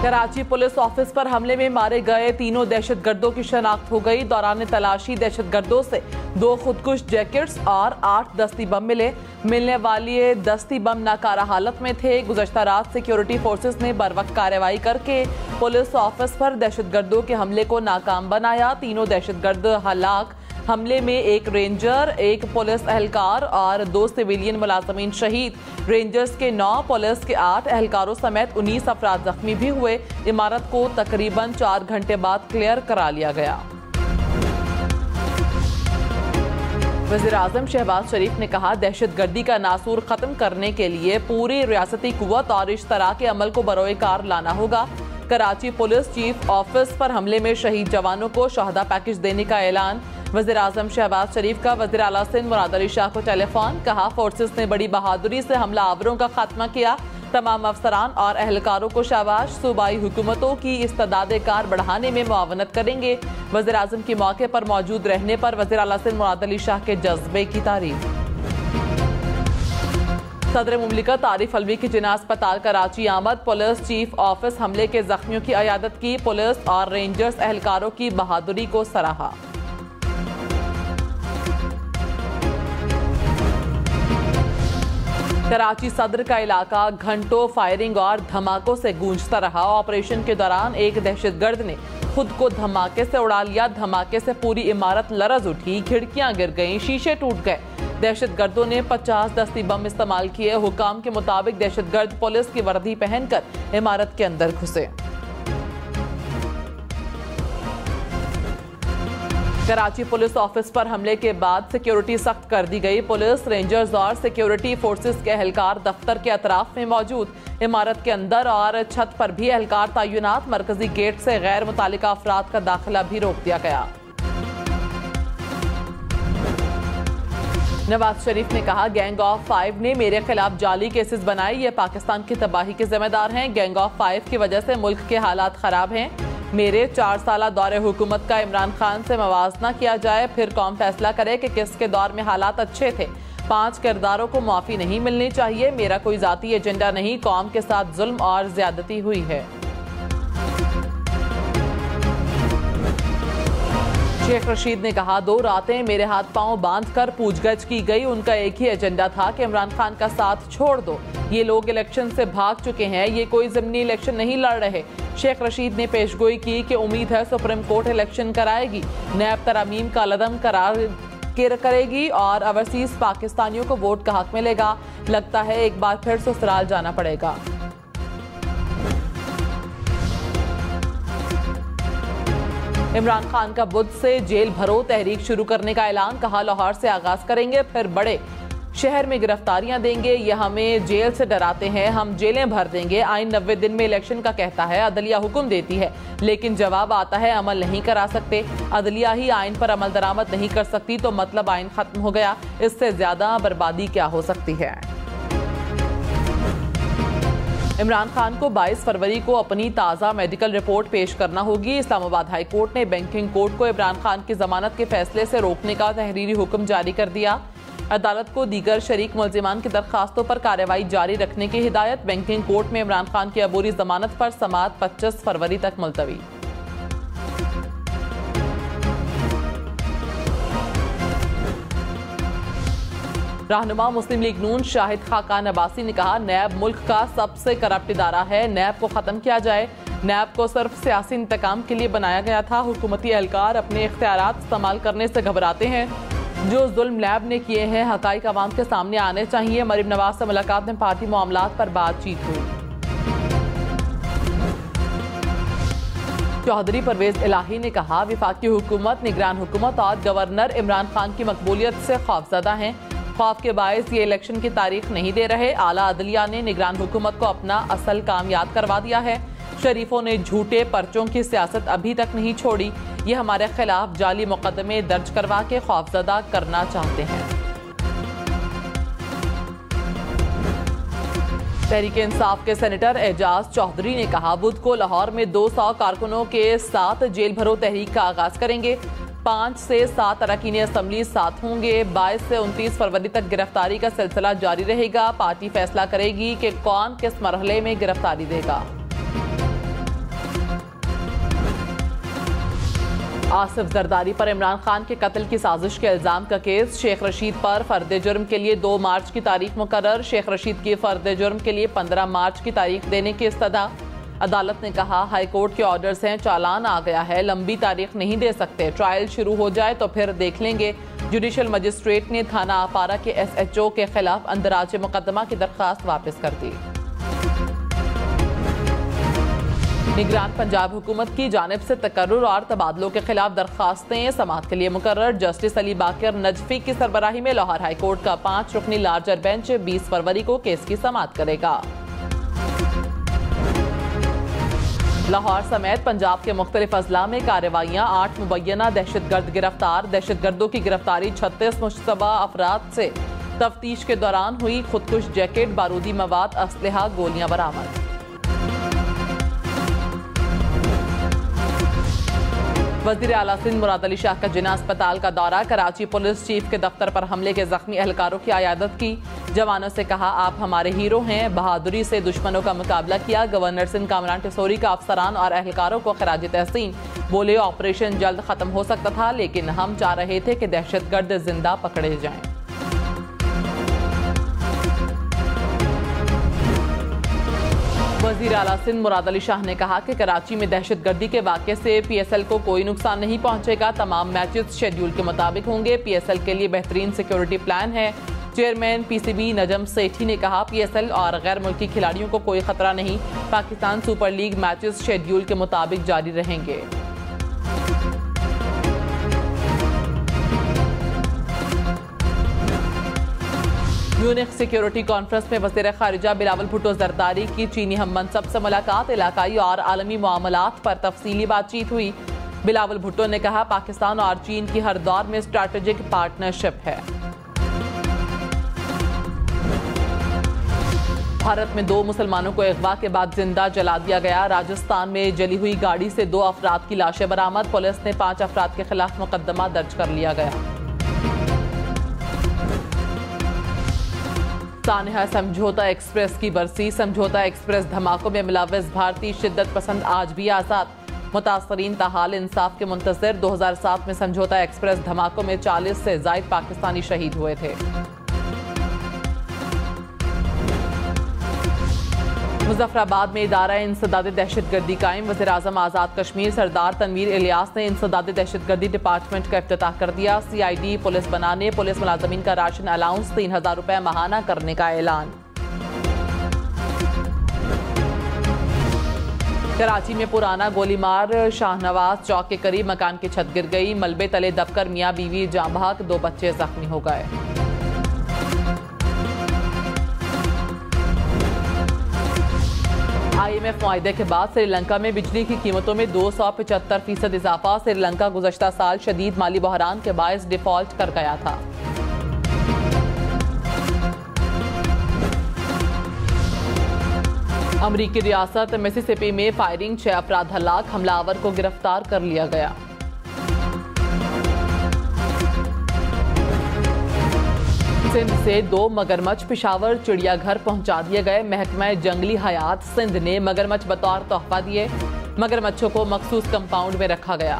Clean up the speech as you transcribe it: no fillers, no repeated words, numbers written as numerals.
Karachi police office पर हमले में मारे गए तीनों दहशतगर्दों की शनाख्त हो गई। दौरान तलाशी दहशतगर्दों से 2 खुदकुश जैकेट्स और 8 दस्ती बम मिलने वाले दस्ती बम नाकारा हालत में थे। गुज़श्ता रात सिक्योरिटी फोर्सेस ने बरवक्त कार्रवाई करके पुलिस ऑफिस पर दहशतगर्दों के हमले को नाकाम बनाया। तीनों दहशतगर्द हलाक। हमले में 1 रेंजर, 1 पुलिस एहलकार और 2 सिविलियन मुलाजमीन शहीद। रेंजर्स के 9, पुलिस के 8 एहलकारों समेत 19 अफराद जख्मी भी हुए। इमारत को तकरीबन 4 घंटे बाद क्लियर करा लिया गया। वज़ीर-ए-आज़म शहबाज शरीफ ने कहा, दहशतगर्दी का नासूर खत्म करने के लिए पूरी रियासती कुव्वत और इश्तराक अमल को बरोए-कार लाना होगा। कराची पुलिस चीफ ऑफिस पर हमले में शहीद जवानों को शहादा पैकेज देने का ऐलान। वज़ीर-ए-आज़म शहबाज शरीफ का वज़ीर आला सिंध मुराद अली शाह को टेलीफोन। कहा, फोर्सेस ने बड़ी बहादुरी से हमला आवरों का खात्मा किया। तमाम अफसरान और एहलकारों को शाबाश। सूबाई हुकूमतों की इस्तेदाद कार बढ़ाने में मुआवनत करेंगे। वज़ीर-ए-आज़म के मौके पर मौजूद रहने पर वज़ीर आला सिंध मुराद अली शाह के जज्बे की तारीफ। सदर मुमलिकत आरिफ अलवी की जिना अस्पताल कराची आमद। पुलिस चीफ ऑफिस हमले के जख्मियों की अयादत की। पुलिस और रेंजर्स एहलकारों की बहादुरी को सराहा। कराची सदर का इलाका घंटों फायरिंग और धमाकों से गूंजता रहा। ऑपरेशन के दौरान एक दहशतगर्द ने खुद को धमाके से उड़ा लिया। धमाके से पूरी इमारत लरज उठी, खिड़कियां गिर गईं, शीशे टूट गए। दहशतगर्दों ने 50 दस्ती बम इस्तेमाल किए। हुकाम के मुताबिक दहशतगर्द पुलिस की वर्दी पहनकर इमारत के अंदर घुसे। कराची पुलिस ऑफिस पर हमले के बाद सिक्योरिटी सख्त कर दी गई। पुलिस, रेंजर्स और सिक्योरिटी फोर्सेस के एहलकार दफ्तर के अतराफ में मौजूद। इमारत के अंदर और छत पर भी एहलकार तैनात। मरकजी गेट से गैर मुतालिका अफराद का दाखिला भी रोक दिया गया। नवाज शरीफ ने कहा, गैंग ऑफ 5 ने मेरे खिलाफ जाली केसेस बनाए। ये पाकिस्तान की तबाही के जिम्मेदार हैं। गैंग ऑफ 5 की वजह से मुल्क के हालात खराब हैं। मेरे 4 साल दौरे हुकूमत का इमरान खान से मवाजना किया जाए, फिर कौम फैसला करे कि किसके दौर में हालात अच्छे थे। 5 किरदारों को माफ़ी नहीं मिलनी चाहिए। मेरा कोई जाती एजेंडा नहीं, कौम के साथ जुल्म और ज्यादती हुई है। शेख रशीद ने कहा, 2 रातें मेरे हाथ पांव बांधकर पूछगछ की गई। उनका एक ही एजेंडा था कि इमरान खान का साथ छोड़ दो। ये लोग इलेक्शन से भाग चुके हैं, ये कोई ज़मीनी इलेक्शन नहीं लड़ रहे। शेख रशीद ने पेशगोई की कि उम्मीद है सुप्रीम कोर्ट इलेक्शन कराएगी, नैब तरमीम का लदम करार करेगी और ओवरसीज पाकिस्तानियों को वोट का हक मिलेगा। लगता है एक बार फिर ससुराल जाना पड़ेगा। इमरान खान का बुध से जेल भरो तहरीक शुरू करने का ऐलान। कहा, लाहौर से आगाज करेंगे, फिर बड़े शहर में गिरफ्तारियां देंगे। ये हमें जेल से डराते हैं, हम जेलें भर देंगे। आइन 90 दिन में इलेक्शन का कहता है, अदलिया हुक्म देती है, लेकिन जवाब आता है अमल नहीं करा सकते। अदलिया ही आइन पर अमल दरामद नहीं कर सकती तो मतलब आइन खत्म हो गया। इससे ज्यादा बर्बादी क्या हो सकती है। इमरान खान को 22 फरवरी को अपनी ताज़ा मेडिकल रिपोर्ट पेश करना होगी। इस्लामाबाद हाई कोर्ट ने बैंकिंग कोर्ट को इमरान खान की जमानत के फैसले से रोकने का तहरीरी हुक्म जारी कर दिया। अदालत को दीगर शरीक मुल्जिमान की दरखास्तों पर कार्रवाई जारी रखने की हिदायत। बैंकिंग कोर्ट में इमरान खान की अबूरी जमानत पर समाअत 25 फरवरी तक मुलतवी। रहनुमा मुस्लिम लीग नून शाहिद खाकान अब्बासी ने कहा, नैब मुल्क का सबसे करप्ट इदारा है, नैब को खत्म किया जाए। नैब को सिर्फ सियासी इंतकाम के लिए बनाया गया था। हुकूमती एहलकार अपने इख्तियारात इस्तेमाल करने से घबराते हैं। जो जुल्म नैब ने किए हैं हकाइक अवाम के सामने आने चाहिए। मरीम नवाज से मुलाकात में पार्टी मामलात पर बातचीत हुई। चौधरी परवेज इलाही ने कहा, विफाकी हुकूमत, निगरान हुकूमत और गवर्नर इमरान खान की मकबूलियत से खौफजदा हैं। खौफ के बायस ये इलेक्शन की तारीख नहीं दे रहे। आला अदलिया ने निगरान हुकूमत को अपना असल काम याद करवा दिया है। शरीफों ने झूठे पर्चों की सियासत अभी तक नहीं छोड़ी। ये हमारे खिलाफ जाली मुकदमे दर्ज करवा के खौफजदा करना चाहते हैं। तहरीक इंसाफ के सेनेटर एजाज चौधरी ने कहा, बुध को लाहौर में 200 कारकुनों के साथ जेल भरो तहरीक का आगाज करेंगे। 5 से 7 अरकान असम्बली साथ होंगे। 22 से 29 फरवरी तक गिरफ्तारी का सिलसिला जारी रहेगा। पार्टी फैसला करेगी कि कौन किस मरहले में गिरफ्तारी देगा। आसिफ जरदारी पर इमरान खान के कत्ल की साजिश के इल्जाम का केस। शेख रशीद पर फर्द जुर्म के लिए 2 मार्च की तारीख मुकर्रर। शेख रशीद की फर्द जुर्म के लिए 15 मार्च की तारीख देने की इस्तदा। अदालत ने कहा हाईकोर्ट के ऑर्डर्स हैं, चालान आ गया है, लंबी तारीख नहीं दे सकते। ट्रायल शुरू हो जाए तो फिर देख लेंगे। जुडिशल मजिस्ट्रेट ने थाना आपारा के SHO के खिलाफ अंदराज मुकदमा की दरख्वास्त वापस कर दी। निगरान पंजाब हुकूमत की जानिब से तकर्रुर और तबादलों के खिलाफ दरख्वास्तें समाअत के लिए मुकर्रर। जस्टिस अली बाकर नजफी की सरबराही में लाहौर हाईकोर्ट का 5 रुकनी लार्जर बेंच 20 फरवरी को केस की समाअत करेगा। लाहौर समेत पंजाब के मुख्तलिफ अजला में कार्रवाइयां। 8 मुबैना दहशतगर्द गिरफ्तार। दहशतगर्दों की गिरफ्तारी 36 मुश्तबा अफराद से तफ्तीश के दौरान हुई। खुदकुश जैकेट, बारूदी मवाद, असलहा, गोलियां बरामद। वज़ीर आला सिंध मुराद अली शाह का जिना अस्पताल का दौरा। कराची पुलिस चीफ के दफ्तर पर हमले के जख्मी एहलकारों की आयादत की। जवानों से कहा आप हमारे हीरो हैं, बहादुरी से दुश्मनों का मुकाबला किया। गवर्नर सिंध कामरान टिसोरी का अफसरान और एहलकारों को खराज तहसीन। बोले ऑपरेशन जल्द खत्म हो सकता था लेकिन हम चाह रहे थे कि दहशतगर्द जिंदा पकड़े जाएं। वज़ीर आला सिंध मुराद अली शाह ने कहा कि कराची में दहशतगर्दी के वाक़े से PSL को कोई नुकसान नहीं पहुंचेगा। तमाम मैचेस शेड्यूल के मुताबिक होंगे। PSL के लिए बेहतरीन सिक्योरिटी प्लान है। चेयरमैन PCB नजम सेठी ने कहा PSL और गैर मुल्की खिलाड़ियों को कोई खतरा नहीं। Pakistan super league matches schedule के मुताबिक जारी रहेंगे। म्यूनिख सिक्योरिटी कॉन्फ्रेंस में वज़ीर खारिजा बिलावल भुट्टो जरदारी की चीनी हम मनसब से मुलाकात। इलाकाई और आलमी मामलात पर तफसीली बातचीत हुई। बिलावल भुट्टो ने कहा पाकिस्तान और चीन की हर दौर में स्ट्रैटेजिक पार्टनरशिप है। भारत में 2 मुसलमानों को अगवा के बाद जिंदा जला दिया गया। राजस्थान में जली हुई गाड़ी से 2 अफराद की लाशें बरामद। पुलिस ने 5 अफराद के खिलाफ मुकदमा दर्ज कर लिया गया। सानिहा समझौता एक्सप्रेस की बरसी। समझौता एक्सप्रेस धमाकों में मुलव्वस भारतीय शिद्दत पसंद आज भी आज़ाद। मुतासरीन ताहाल इंसाफ के मुंतज़िर। 2007 में समझौता एक्सप्रेस धमाकों में 40 से ज़ायद पाकिस्तानी शहीद हुए थे। मुजफ्फराबाद में इदारा इंसदाद दहशतगर्दी कायम। वज़ीर आज़म आज़ाद कश्मीर सरदार तनवीर इलियास ने इंसदाद दहशतगर्दी डिपार्टमेंट का इफ्तिताह कर दिया। CID पुलिस बनाने, पुलिस मुलाजमीन का राशन अलाउंस 3000 रुपए माहाना करने का ऐलान। कराची में पुराना गोलीमार। शाहनवाज चौक के करीब मकान की छत गिर गई। मलबे तले दबकर मियाँ बीवी जाँ बहक, 2 बच्चे जख्मी हो गए। IMF मुआहदे के बाद श्रीलंका में बिजली की कीमतों में 275% इजाफा। श्रीलंका गुज़श्ता साल शदीद माली बहरान के बायस डिफॉल्ट कर गया था। अमरीकी रियासत मिसिसिपी में फायरिंग, 6 अफराद हलाक। हमलावर को गिरफ्तार कर लिया गया। सिंध से 2 मगरमच्छ पेशावर चिड़ियाघर पहुंचा दिए गए। महकमा जंगली हयात सिंध ने मगरमच्छ बतौर तोहफा दिए। मगरमच्छों को मखसूस कंपाउंड में रखा गया।